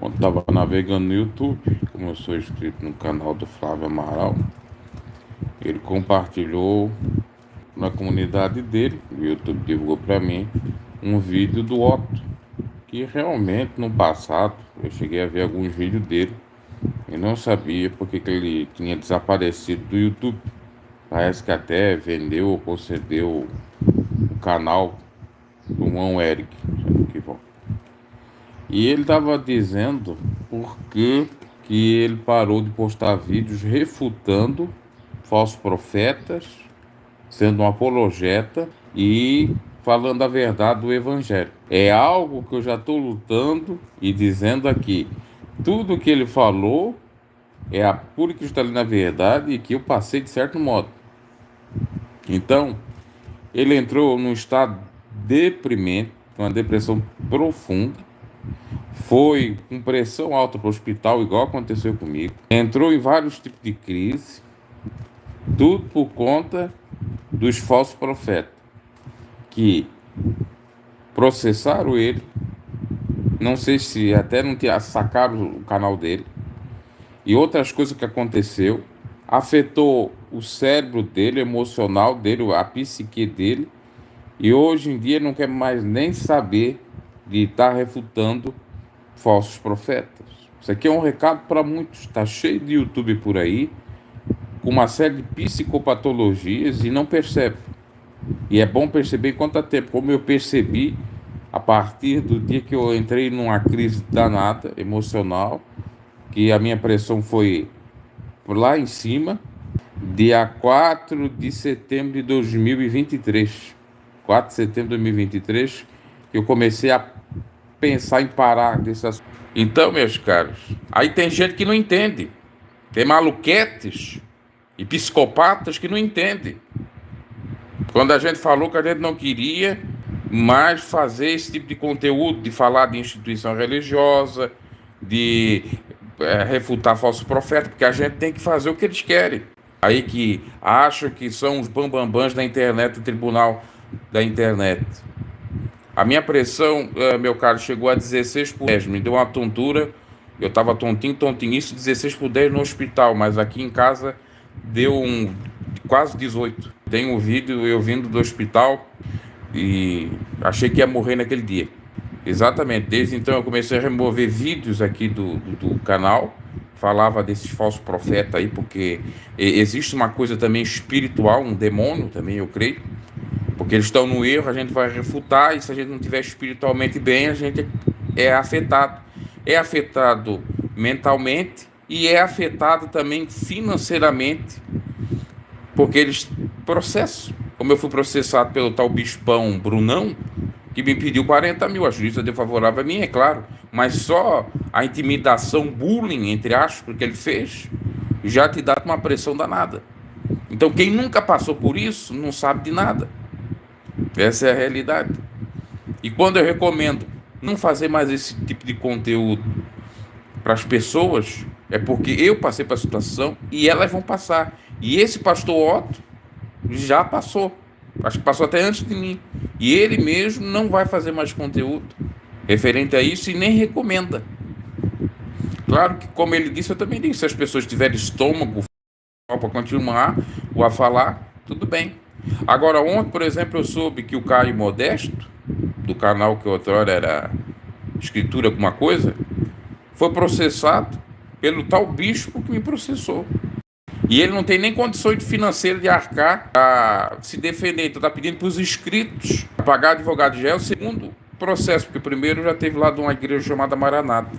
Quando estava navegando no YouTube, como eu sou inscrito no canal do Flávio Amaral, ele compartilhou na comunidade dele, o YouTube divulgou para mim, um vídeo do Otto, que realmente no passado eu cheguei a ver alguns vídeos dele e não sabia porque que ele tinha desaparecido do YouTube. Parece que até vendeu ou concedeu o canal do irmão Eric, se eu não me equivoco. E ele estava dizendo por que ele parou de postar vídeos refutando falsos profetas, sendo um apologeta e falando a verdade do evangelho. É algo que eu já estou lutando e dizendo aqui. Tudo que ele falou é a pura e cristalina verdade e que eu passei de certo modo. Então, ele entrou num estado deprimente, uma depressão profunda, foi com pressão alta para o hospital, igual aconteceu comigo, entrou em vários tipos de crise, tudo por conta dos falsos profetas, que processaram ele, não sei se até não sacaram o canal dele, e outras coisas que aconteceu, afetou o cérebro dele, o emocional dele, a psique dele, e hoje em dia não quer mais nem saber de estar refutando falsos profetas. Isso aqui é um recado para muitos. Está cheio de YouTube por aí, com uma série de psicopatologias e não percebe. E é bom perceber quanto tempo, como eu percebi a partir do dia que eu entrei numa crise danada, emocional, que a minha pressão foi lá em cima, dia 4 de setembro de 2023. 4 de setembro de 2023, que eu comecei a pensar em parar dessas. Então, meus caros, aí tem gente que não entende. Tem maluquetes e psicopatas que não entendem. Quando a gente falou que a gente não queria mais fazer esse tipo de conteúdo, de falar de instituição religiosa, de refutar falsos profetas, porque a gente tem que fazer o que eles querem. Aí que acham que são os bambambãs da internet, do tribunal da internet. A minha pressão, meu caro, chegou a 16 por 10, me deu uma tontura, eu estava tontinho, isso 16 por 10 no hospital, mas aqui em casa deu quase 18. Tem um vídeo eu vindo do hospital e achei que ia morrer naquele dia. Exatamente, desde então eu comecei a remover vídeos aqui do canal, falava desses falsos profetas aí, porque existe uma coisa também espiritual, um demônio também, eu creio, porque eles estão no erro, a gente vai refutar, e se a gente não estiver espiritualmente bem, a gente é afetado. É afetado mentalmente e é afetado também financeiramente, porque eles processam. Como eu fui processado pelo tal bispão Brunão, que me pediu 40 mil, a justiça deu favorável a mim, é claro, mas só a intimidação, bullying, entre aspas, que ele fez, já te dá uma pressão danada. Então quem nunca passou por isso, não sabe de nada. Essa é a realidade. E quando eu recomendo não fazer mais esse tipo de conteúdo para as pessoas, é porque eu passei para a situação e elas vão passar. E esse pastor Otto já passou. Acho que passou até antes de mim. E ele mesmo não vai fazer mais conteúdo referente a isso e nem recomenda. Claro que, como ele disse, eu também disse, se as pessoas tiverem estômago para continuar ou a falar, tudo bem. Agora, ontem, por exemplo, eu soube que o Caio Modesto, do canal que outrora era Escritura Alguma Coisa, foi processado pelo tal bispo que me processou. E ele não tem nem condições financeiras de arcar para se defender. Então está pedindo para os inscritos pagar advogado. Já é o segundo processo, porque o primeiro já teve lá de uma igreja chamada Maranata.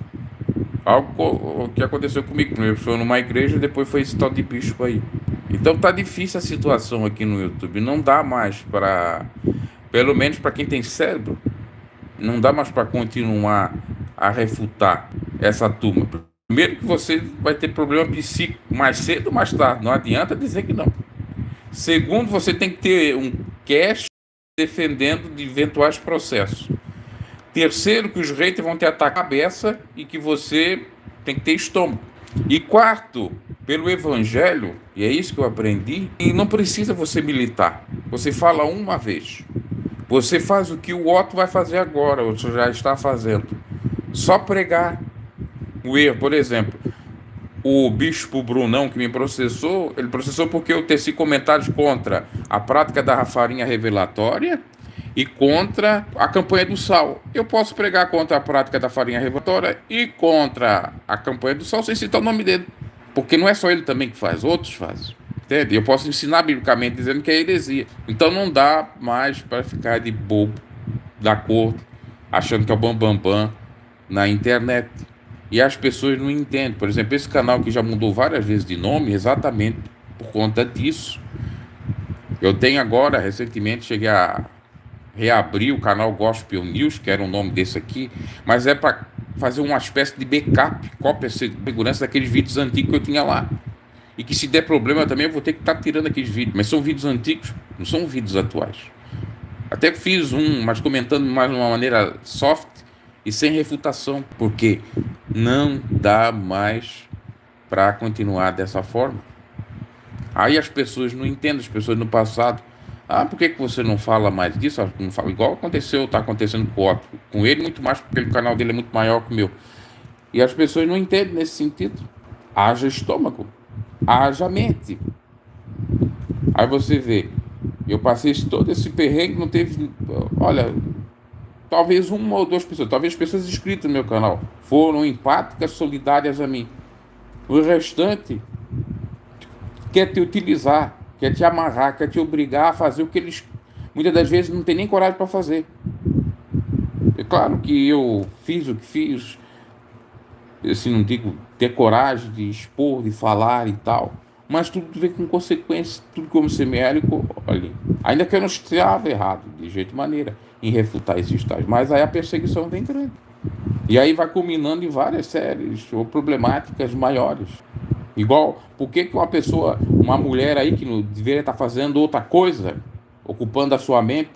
Algo que aconteceu comigo. Primeiro foi numa igreja, depois foi esse tal de bispo aí. Então tá difícil a situação aqui no YouTube. Não dá mais para, pelo menos para quem tem cérebro, não dá mais para continuar a refutar essa turma. Primeiro que você vai ter problema psíquico mais cedo ou mais tarde. Não adianta dizer que não. Segundo, você tem que ter um cash defendendo de eventuais processos. Terceiro, que os haters vão te atacar a cabeça e que você tem que ter estômago. E quarto, pelo evangelho, e é isso que eu aprendi, e não precisa você militar. Você fala uma vez. Você faz o que o Otto vai fazer agora, ou já está fazendo. Só pregar. o erro. Por exemplo, o bispo Brunão que me processou, ele processou porque eu teci comentários contra a prática da farinha revelatória e contra a campanha do sal. Eu posso pregar contra a prática da farinha revelatória e contra a campanha do sal sem citar o nome dele. Porque não é só ele também que faz, outros fazem. Entende? Eu posso ensinar biblicamente dizendo que é heresia. Então não dá mais para ficar de bobo da corte, achando que é o bambambam bam, bam, na internet. E as pessoas não entendem. Por exemplo, esse canal que já mudou várias vezes de nome, exatamente por conta disso. Eu tenho agora, recentemente, cheguei a reabrir o canal Gospel News, que era o nome desse aqui, mas é para fazer uma espécie de backup, cópia de segurança daqueles vídeos antigos que eu tinha lá. E que se der problema também eu vou ter que estar tirando aqueles vídeos. Mas são vídeos antigos, não são vídeos atuais. Até que fiz um, mas comentando mais de uma maneira soft e sem refutação, porque não dá mais para continuar dessa forma. Aí as pessoas não entendem, as pessoas no passado, por que você não fala mais disso? Não fala, igual aconteceu, está acontecendo com o Otto, com ele muito mais, porque o canal dele é muito maior que o meu. E as pessoas não entendem nesse sentido. Haja estômago, haja mente. Aí você vê, eu passei todo esse perrengue, não teve, olha, talvez uma ou duas pessoas, talvez pessoas inscritas no meu canal, foram empáticas, solidárias a mim. O restante quer te utilizar, quer te amarrar, quer te obrigar a fazer o que eles muitas das vezes não tem nem coragem para fazer. É claro que eu fiz o que fiz, assim, não digo ter coragem de expor, de falar e tal, mas tudo vem com consequências, tudo como semear e colhe. Ainda que eu não estava errado, de jeito e maneira, em refutar esses tais, mas aí a perseguição vem grande. E aí vai culminando em várias séries ou problemáticas maiores. Igual, por que uma pessoa, uma mulher aí que não deveria estar fazendo outra coisa, ocupando a sua mente,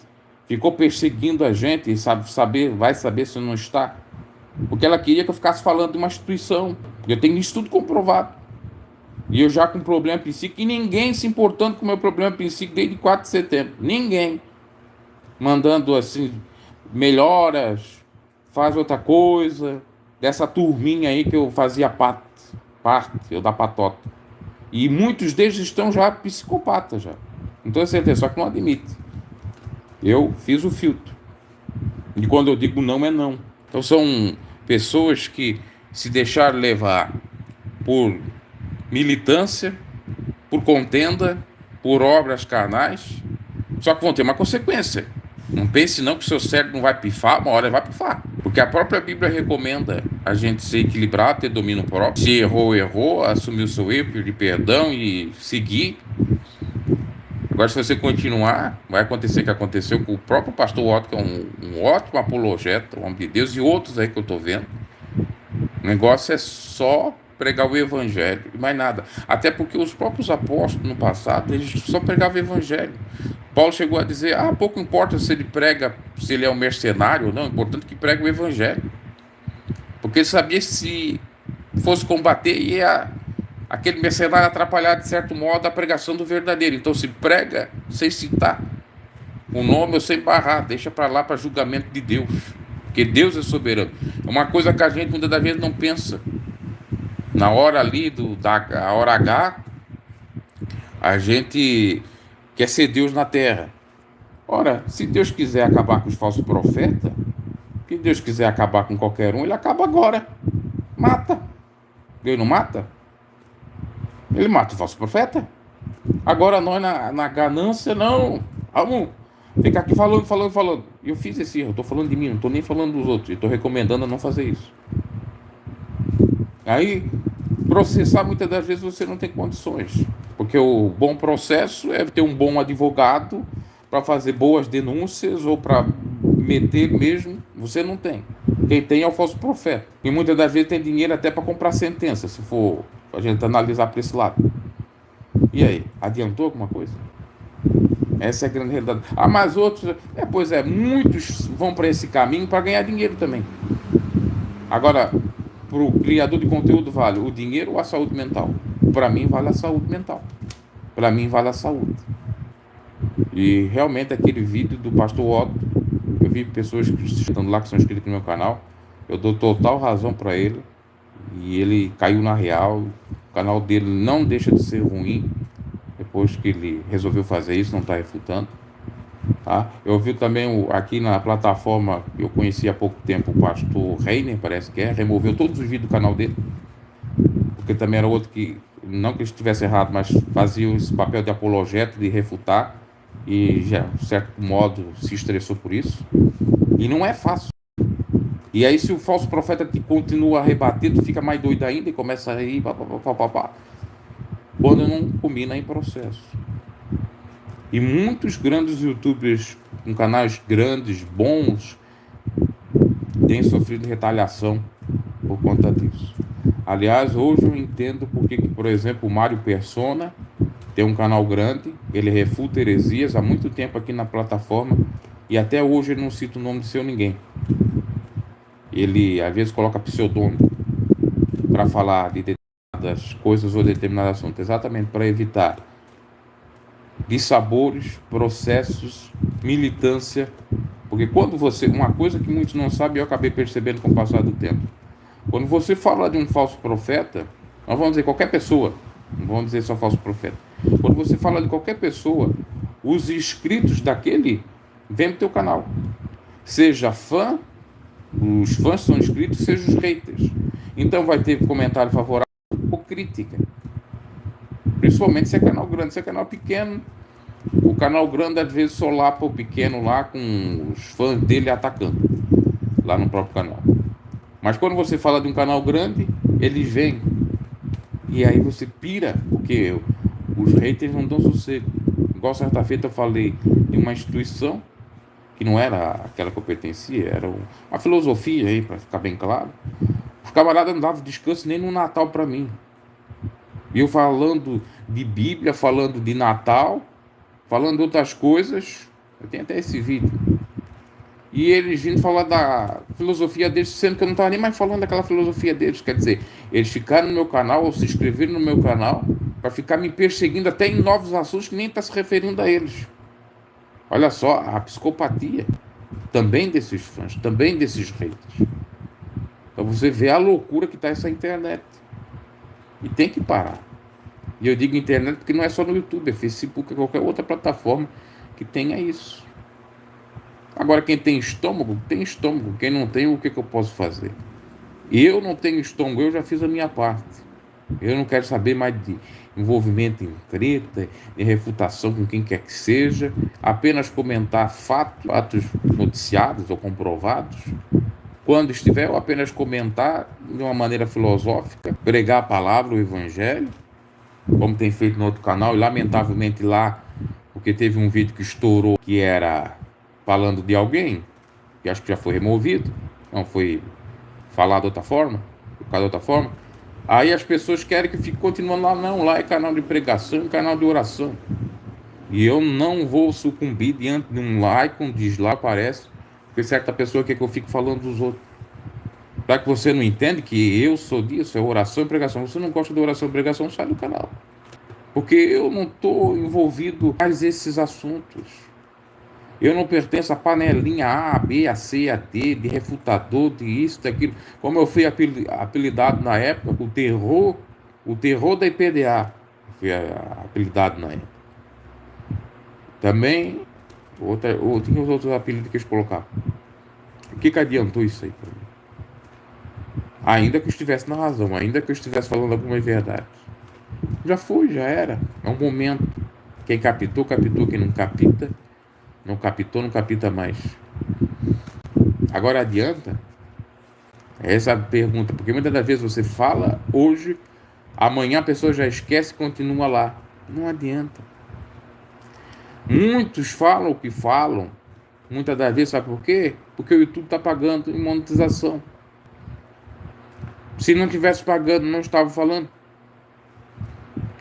ficou perseguindo a gente e vai saber se não está? Porque ela queria que eu ficasse falando de uma instituição. Eu tenho isso tudo comprovado. E eu já com problema psíquico, e ninguém se importando com o meu problema psíquico desde 4 de setembro. Ninguém. Mandando assim, melhoras, faz outra coisa. Dessa turminha aí que eu fazia parte, eu da patota. E muitos deles estão já psicopatas já. Não tenho certeza, só que não admite. Eu fiz o filtro. E quando eu digo não, é não. Então são pessoas que se deixaram levar por militância, por contenda, por obras carnais, só que vão ter uma consequência. Não pense não que o seu cérebro não vai pifar, uma hora vai pifar. Porque a própria Bíblia recomenda a gente ser equilibrado, ter domínio próprio. Se errou, errou, assumir o seu erro, pedir perdão e seguir. Agora, se você continuar, vai acontecer o que aconteceu com o próprio pastor Otto, que é um ótimo apologeta, um homem de Deus, e outros aí que eu estou vendo. O negócio é só pregar o evangelho e mais nada. Até porque os próprios apóstolos no passado, eles só pregavam o evangelho. Paulo chegou a dizer, pouco importa se ele prega, se ele é um mercenário ou não, é importante que pregue o evangelho. Porque ele sabia que se fosse combater, ia aquele mercenário atrapalhar de certo modo a pregação do verdadeiro. Então se prega sem citar o nome ou sem barrar, deixa para lá para julgamento de Deus. Porque Deus é soberano. É uma coisa que a gente muitas das vezes não pensa. Na hora ali, da hora H, a gente quer ser Deus na terra. Ora, se Deus quiser acabar com os falsos profetas, se Deus quiser acabar com qualquer um, ele acaba agora. Mata. Deus não mata? Ele mata o falso profeta. Agora nós na ganância, não. Vamos ficar aqui falando. Eu fiz esse erro, eu estou falando de mim, não estou nem falando dos outros. Estou recomendando a não fazer isso. Aí, processar muitas das vezes você não tem condições. Porque o bom processo é ter um bom advogado para fazer boas denúncias ou para meter mesmo. Você não tem. Quem tem é o falso profeta. E muitas das vezes tem dinheiro até para comprar sentença, se for a gente analisar para esse lado. E aí, adiantou alguma coisa? Essa é a grande realidade. Mas outros, muitos vão para esse caminho para ganhar dinheiro também. Agora, para o criador de conteúdo vale o dinheiro ou a saúde mental? Para mim vale a saúde mental. Para mim vale a saúde. E realmente aquele vídeo do pastor Otto, eu vi pessoas que estão lá, que são inscritas no meu canal, eu dou total razão para ele. e ele caiu na real. O canal dele não deixa de ser ruim depois que ele resolveu fazer isso, não está refutando, tá? Eu vi também aqui na plataforma que eu conheci há pouco tempo, o pastor Reiner, parece que removeu todos os vídeos do canal dele, porque também era outro que, não que ele estivesse errado, mas fazia esse papel de apologeta, de refutar, e já, de certo modo, se estressou por isso. E não é fácil. E aí, se o falso profeta te continua a rebater, tu fica mais doido ainda e começa a rir, papapá, quando não combina em processo. E muitos grandes youtubers com canais grandes, bons, têm sofrido retaliação por conta disso. Aliás, hoje eu entendo porque, por exemplo, o Mário Persona tem um canal grande, ele refuta heresias há muito tempo aqui na plataforma, e até hoje ele não cita o nome de seu ninguém. Ele às vezes coloca pseudônimo para falar de determinadas coisas ou determinados assuntos, exatamente para evitar dissabores, processos, militância. Porque quando você, uma coisa que muitos não sabem, eu acabei percebendo com o passar do tempo, quando você fala de um falso profeta, nós vamos dizer qualquer pessoa, não vamos dizer só falso profeta, quando você fala de qualquer pessoa, os inscritos daquele vêm pro teu canal, seja fã, os fãs são inscritos, seja os haters. Então vai ter comentário favorável ou crítica, principalmente se é canal grande. Se é canal pequeno, o canal grande às vezes solapa o pequeno lá, com os fãs dele atacando lá no próprio canal. Mas quando você fala de um canal grande, eles vêm, e aí você pira, porque os haters não dão sossego. Igual certa feita eu falei de uma instituição que não era aquela que eu pertencia, era uma filosofia aí, para ficar bem claro. Os camaradas não davam descanso nem no Natal para mim. E eu falando de Bíblia, falando de Natal, falando de outras coisas. Eu tenho até esse vídeo. E eles vindo falar da filosofia deles, sendo que eu não estava nem mais falando daquela filosofia deles. Quer dizer, eles ficaram no meu canal, ou se inscreveram no meu canal, para ficar me perseguindo até em novos assuntos que nem está se referindo a eles. Olha só a psicopatia também desses fãs, também desses haters. Então você vê a loucura que está essa internet. E tem que parar. E eu digo internet porque não é só no YouTube, é Facebook, é qualquer outra plataforma que tenha isso. Agora, quem tem estômago, tem estômago. Quem não tem, o que eu posso fazer? Eu não tenho estômago, eu já fiz a minha parte. Eu não quero saber mais de envolvimento em treta, de refutação com quem quer que seja. Apenas comentar fatos noticiados ou comprovados. Quando estiver, eu apenas comentar de uma maneira filosófica, pregar a palavra, o evangelho, como tem feito no outro canal, e lamentavelmente lá, porque teve um vídeo que estourou, que era falando de alguém, que acho que já foi removido, não foi falado de outra forma, de outra forma. Aí as pessoas querem que fique continuando lá, não, lá é canal de pregação, canal de oração. E eu não vou sucumbir diante de um like, um dislike, parece, porque certa pessoa quer que eu fique falando dos outros. Para que você não entende que eu sou disso, é oração e pregação. Se você não gosta de oração e pregação, sai do canal. Porque eu não estou envolvido mais esses assuntos. Eu não pertenço à panelinha A, B, A, C, A, D, de refutador, de isso, daquilo. Como eu fui apelidado na época, o terror da IPDA. Fui apelidado na época. Também, tinha os outros apelidos que eles colocavam. O que adiantou isso aí para mim? Ainda que eu estivesse na razão, ainda que eu estivesse falando algumas verdades. Já foi, já era. É um momento. Quem captou, captou. Quem não capta, não captou, não capta mais. Agora adianta? Essa é a pergunta. Porque muitas das vezes você fala hoje, amanhã a pessoa já esquece e continua lá. Não adianta. Muitos falam o que falam. Muitas das vezes, sabe por quê? Porque o YouTube está pagando em monetização. Se não tivesse pagando, não estava falando.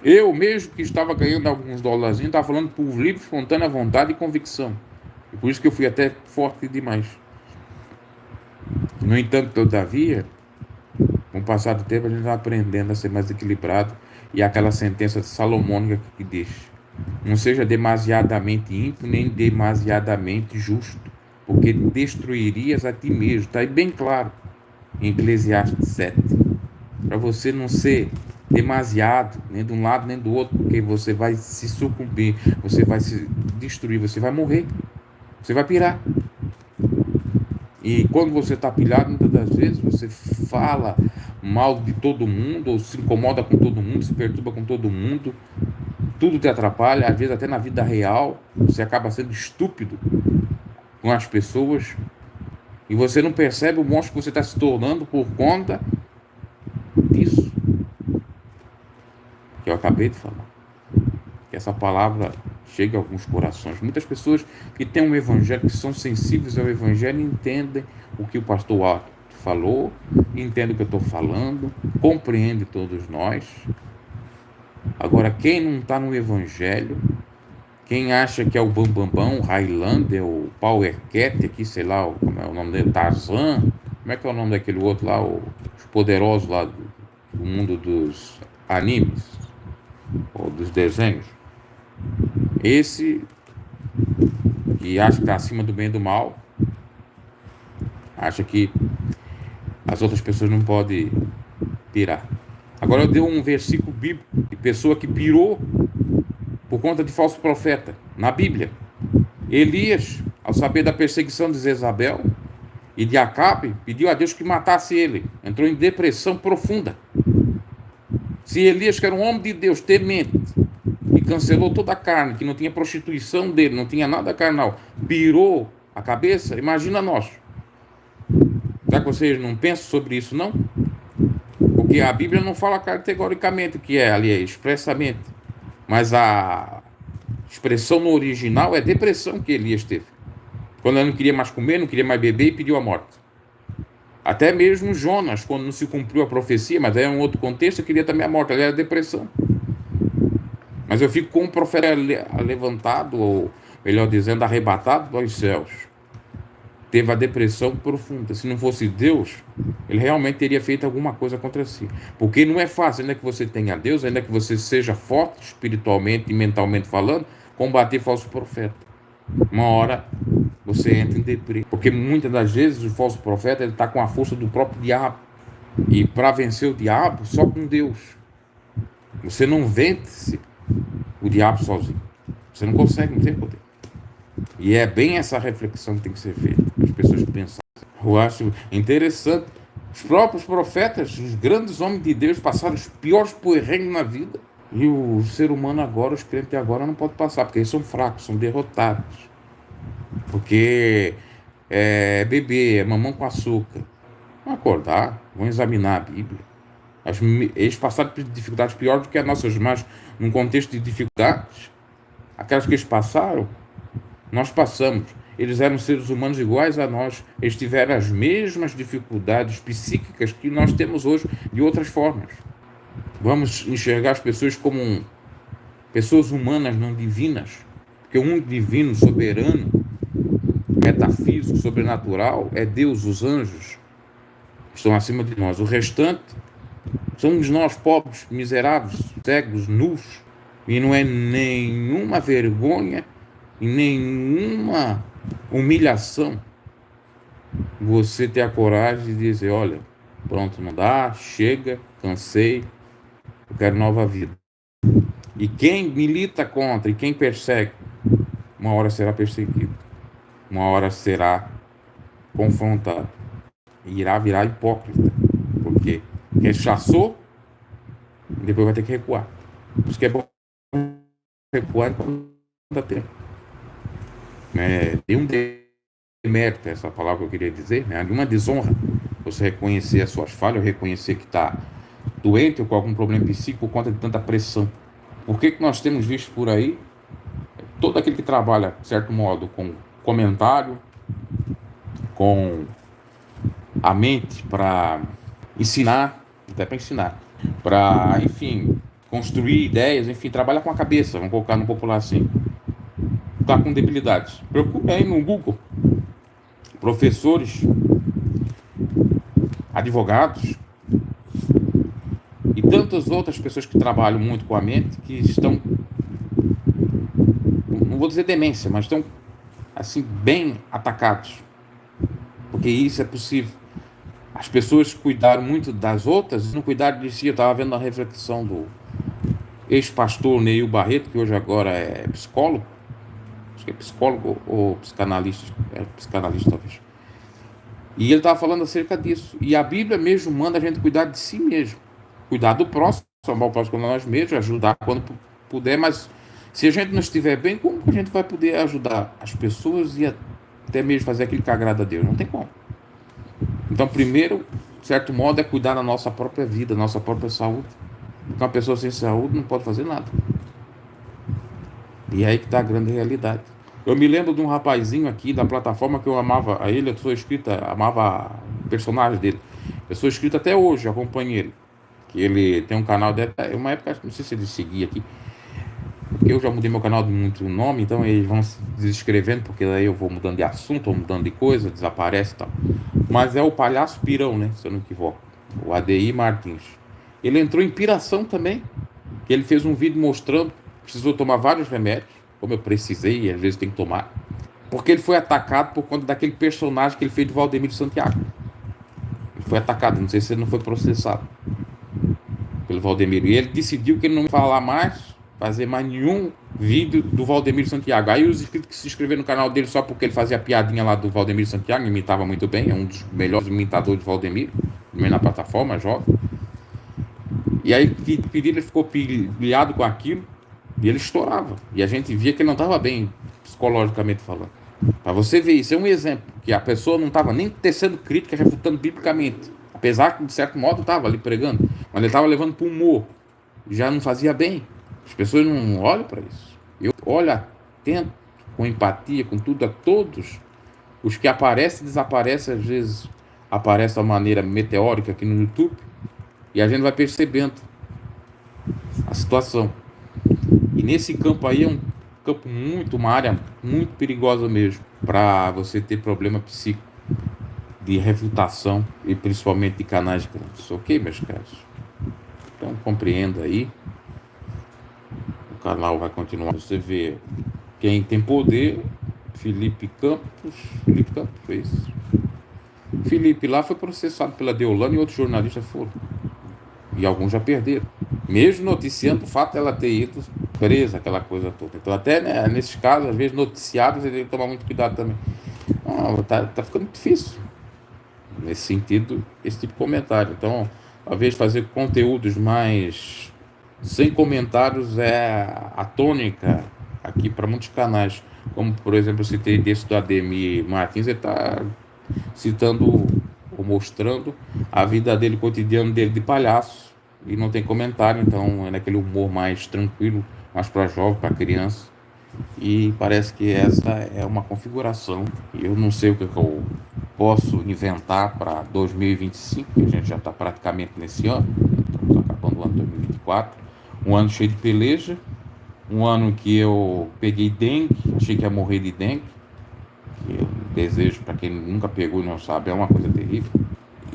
Eu mesmo que estava ganhando alguns dólares, estava falando por livre, espontânea vontade e convicção. E por isso que eu fui até forte demais. No entanto, todavia, com o passar do tempo, a gente vai aprendendo a ser mais equilibrado. E aquela sentença salomônica que diz: não seja demasiadamente ímpio, nem demasiadamente justo, porque destruirias a ti mesmo. Está aí bem claro, em Eclesiastes 7. para você não ser demasiado, nem de um lado nem do outro, porque você vai se sucumbir, você vai se destruir, você vai morrer, você vai pirar. E quando você está pilhado, muitas das vezes você fala mal de todo mundo, ou se incomoda com todo mundo, se perturba com todo mundo, tudo te atrapalha, às vezes até na vida real, você acaba sendo estúpido com as pessoas, e você não percebe o monstro que você está se tornando por conta disso que eu acabei de falar. Que essa palavra chegue a alguns corações. Muitas pessoas que têm um evangelho, que são sensíveis ao evangelho, entendem o que o pastor Otto falou, entendem o que eu estou falando, compreende todos nós. Agora, quem não está no evangelho, quem acha que é o Bambambam, o Highlander, o Power Cat aqui, sei lá, como é o nome dele, Tarzan, como é que é o nome daquele outro lá, os poderosos lá do mundo dos animes, ou dos desenhos, esse que acha que está acima do bem e do mal, acha que as outras pessoas não podem pirar. Agora eu dei um versículo bíblico de pessoa que pirou por conta de falso profeta na Bíblia. Elias, ao saber da perseguição de Jezabel e de Acabe, pediu a Deus que matasse ele. Entrou em depressão profunda. Se Elias, que era um homem de Deus, temente, e cancelou toda a carne, que não tinha prostituição dele, não tinha nada carnal, pirou a cabeça, imagina nós. Será que vocês não pensam sobre isso, não? Porque a Bíblia não fala categoricamente o que é ali, expressamente. Mas a expressão no original é depressão que Elias teve. Quando ele não queria mais comer, não queria mais beber e pediu a morte. Até mesmo Jonas, quando não se cumpriu a profecia, mas aí é um outro contexto, queria também a morte, ali era depressão. Mas eu fico com o profeta levantado, ou melhor dizendo, arrebatado dos céus. Teve a depressão profunda. Se não fosse Deus, ele realmente teria feito alguma coisa contra si. Porque não é fácil, ainda que você tenha Deus, ainda que você seja forte espiritualmente e mentalmente falando, combater falso profeta. Uma hora você entra em depressão. Porque muitas das vezes o falso profeta está com a força do próprio diabo. E para vencer o diabo, só com Deus. Você não vence o diabo sozinho. Você não consegue, não tem poder. E é bem essa reflexão que tem que ser feita. As pessoas pensam. Eu acho interessante. Os próprios profetas, os grandes homens de Deus, passaram os piores perrengues na vida. E o ser humano agora, os crentes agora, não pode passar, porque eles são fracos, são derrotados. Porque é beber, é mamão com açúcar. Vão acordar, vão examinar a Bíblia. Eles passaram por dificuldades piores do que as nossas, mas num contexto de dificuldades, aquelas que eles passaram, nós passamos. Eles eram seres humanos iguais a nós. Eles tiveram as mesmas dificuldades psíquicas que nós temos hoje, de outras formas. Vamos enxergar as pessoas como pessoas humanas, não divinas. Porque o mundo divino, soberano, metafísico, sobrenatural, é Deus, os anjos estão acima de nós. O restante somos nós, pobres, miseráveis, cegos, nus. E não é nenhuma vergonha e nenhuma humilhação você ter a coragem de dizer, olha, pronto, não dá, chega, cansei, eu quero nova vida. E quem milita contra e quem persegue, uma hora será perseguido, uma hora será confrontado e irá virar hipócrita, porque rechaçou, depois vai ter que recuar. Por isso que é bom recuar enquanto dá tempo. Tem um demérito, essa palavra que eu queria dizer, uma desonra, você reconhecer as suas falhas, reconhecer que está doente ou com algum problema psíquico por conta de tanta pressão. Por que nós temos visto por aí todo aquele que trabalha, de certo modo, com comentário, com a mente para ensinar, até para ensinar, para, enfim, construir ideias, enfim, trabalha com a cabeça, vamos colocar no popular assim, está com debilidades. Procure aí no Google professores, advogados e tantas outras pessoas que trabalham muito com a mente, que estão, não vou dizer demência, mas estão assim bem atacados, porque isso é possível. As pessoas cuidaram muito das outras e não cuidaram de si. Eu estava vendo a reflexão do ex-pastor Neil Barreto, que hoje agora é psicólogo, acho que é psicólogo ou psicanalista, é psicanalista talvez. E ele estava falando acerca disso. E a Bíblia mesmo manda a gente cuidar de si mesmo, cuidar do próximo, amar o próximo como nós mesmos, ajudar quando puder, mas se a gente não estiver bem, como que a gente vai poder ajudar as pessoas e até mesmo fazer aquilo que agrada a Deus? Não tem como. Então, primeiro, de certo modo, é cuidar da nossa própria vida, da nossa própria saúde. Porque uma pessoa sem saúde não pode fazer nada. E é aí que está a grande realidade. Eu me lembro de um rapazinho aqui da plataforma que eu amava a ele, eu sou inscrito, amava o personagem dele. Eu sou inscrito até hoje, acompanho ele. Que ele tem um canal dele, uma época, não sei se ele seguia aqui, porque eu já mudei meu canal de muito nome, então eles vão se desescrevendo, porque daí eu vou mudando de assunto, ou mudando de coisa, desaparece e tal. Mas é o Palhaço Pirão, né? Se eu não equivoco. O ADI Martins. Ele entrou em piração também. Que ele fez um vídeo mostrando que precisou tomar vários remédios, como eu precisei, e às vezes tem que tomar. Porque ele foi atacado por conta daquele personagem que ele fez de Valdemiro Santiago. Ele foi atacado, não sei se ele não foi processado pelo Valdemiro. E ele decidiu que ele não ia falar mais, fazer mais nenhum vídeo do Valdemiro Santiago. Aí os inscritos que se inscreveram no canal dele só porque ele fazia piadinha lá do Valdemiro Santiago, imitava muito bem, é um dos melhores imitadores de Valdemiro, na plataforma, jovem. E aí pediram, ele ficou pilhado com aquilo, e ele estourava. E a gente via que ele não estava bem, psicologicamente falando. Para você ver, isso é um exemplo, que a pessoa não estava nem tecendo crítica, refutando biblicamente. Apesar que, de certo modo, estava ali pregando, mas ele estava levando para o humor. Já não fazia bem. As pessoas não olham para isso. Eu olho atento, com empatia, com tudo, a todos os que aparecem e desaparecem, às vezes aparecem de uma maneira meteórica aqui no YouTube, e a gente vai percebendo a situação. E nesse campo aí é um campo uma área muito perigosa mesmo, para você ter problema psíquico, de refutação e principalmente de canais grandes. Ok, meus caros? Então compreenda aí. O canal vai continuar. Você vê quem tem poder. Felipe Campos fez. Felipe lá foi processado pela Deolane e outros jornalistas foram. E alguns já perderam. Mesmo noticiando o fato dela ter ido presa, aquela coisa toda. Então até, né, nesses casos, às vezes noticiados, você tem que tomar muito cuidado também. Não, tá ficando difícil. Nesse sentido, esse tipo de comentário. Então, talvez fazer conteúdos mais sem comentários é a tônica aqui para muitos canais. Como, por exemplo, eu citei desse do Ademir Martins, ele está citando ou mostrando a vida dele, cotidiano dele de palhaço, e não tem comentário, então é naquele humor mais tranquilo, mais para jovem, para criança. E parece que essa é uma configuração. Eu não sei o que eu posso inventar para 2025, que a gente já está praticamente nesse ano, estamos acabando o ano 2024, um ano cheio de peleja, um ano que eu peguei dengue, achei que ia morrer de dengue, que eu desejo, para quem nunca pegou e não sabe, é uma coisa terrível.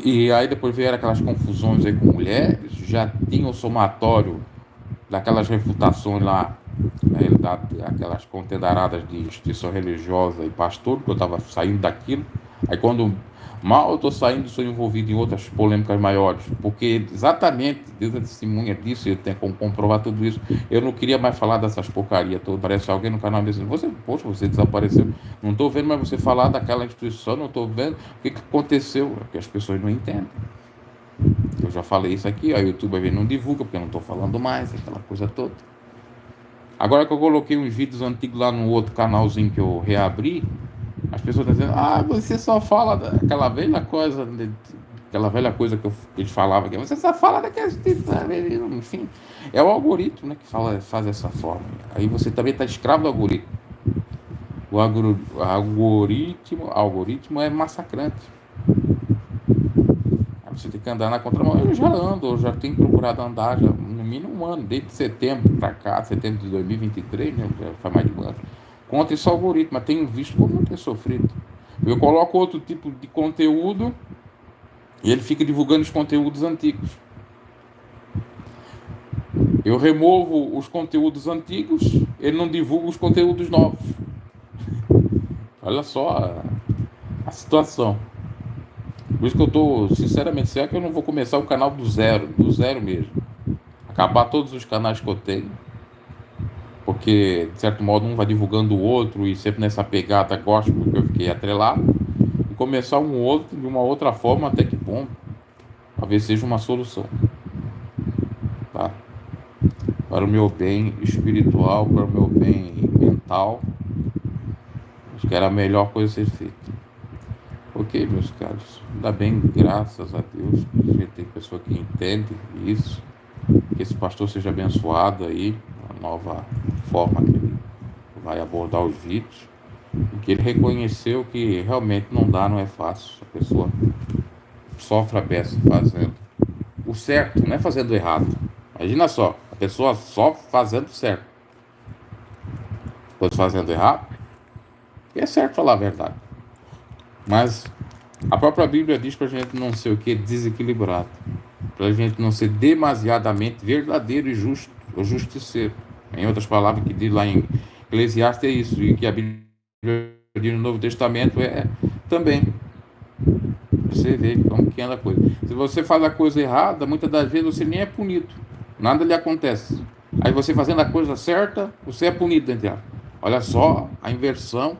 E aí depois vieram aquelas confusões aí com mulheres, já tinha o somatório daquelas refutações lá, na realidade, aquelas contendaradas de instituição religiosa e pastor, que eu estava saindo daquilo. Aí quando mal eu estou saindo, sou envolvido em outras polêmicas maiores, porque exatamente, Deus é testemunha disso, eu tenho como comprovar tudo isso. Eu não queria mais falar dessas porcarias todas. Parece alguém no canal dizendo, você desapareceu, não estou vendo mais você falar daquela instituição, não estou vendo o que aconteceu, porque as pessoas não entendem. Eu já falei isso aqui, a YouTube não divulga, porque eu não estou falando mais, aquela coisa toda. Agora que eu coloquei uns vídeos antigos lá no outro canalzinho que eu reabri, as pessoas estão dizendo, você só fala daquela velha coisa, que eles falavam aqui, você só fala daquela justiça, enfim. É o algoritmo, né, que faz essa forma. Aí você também está escravo do algoritmo. O algoritmo é massacrante. Aí você tem que andar na contramão. Eu já tenho procurado andar já, no mínimo um ano, desde setembro para cá, setembro de 2023, né, já faz mais de um ano, contra esse algoritmo, mas tenho visto como não ter sofrido. Eu coloco outro tipo de conteúdo e ele fica divulgando os conteúdos antigos. Eu removo os conteúdos antigos, ele não divulga os conteúdos novos. Olha só a situação. Por isso que eu tô, sinceramente, será que eu não vou começar o canal do zero mesmo? Acabar todos os canais que eu tenho, porque, de certo modo, um vai divulgando o outro e sempre nessa pegada gosto porque eu fiquei atrelado, e começar um outro de uma outra forma até que bom, talvez seja uma solução, tá? Para o meu bem espiritual, para o meu bem mental, acho que era a melhor coisa a ser feita. Ok, meus caros, ainda bem, graças a Deus, a gente tem pessoa que entende isso, que esse pastor seja abençoado aí, a nova forma que ele vai abordar os vídeos, e que ele reconheceu que realmente não dá, não é fácil, a pessoa sofre a beça fazendo o certo, não é fazendo o errado. Imagina só, a pessoa sofre fazendo certo, depois fazendo errado, e é certo falar a verdade. Mas a própria Bíblia diz para a gente não ser o que? Desequilibrado. Para a gente não ser demasiadamente verdadeiro e justo, ou justiceiro. Em outras palavras, que diz lá em Eclesiastes é isso, e que a Bíblia diz no Novo Testamento é também. Você vê como que anda a coisa. Se você faz a coisa errada, muitas das vezes você nem é punido. Nada lhe acontece. Aí você fazendo a coisa certa, você é punido, entendeu? Olha só a inversão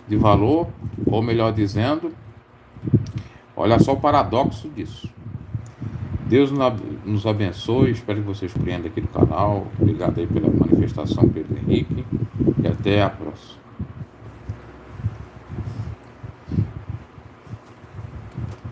de valor, ou melhor dizendo, olha só o paradoxo disso. Deus nos abençoe, espero que vocês compreendam aqui do canal. Obrigado aí pela manifestação, Pedro Henrique, e até a próxima.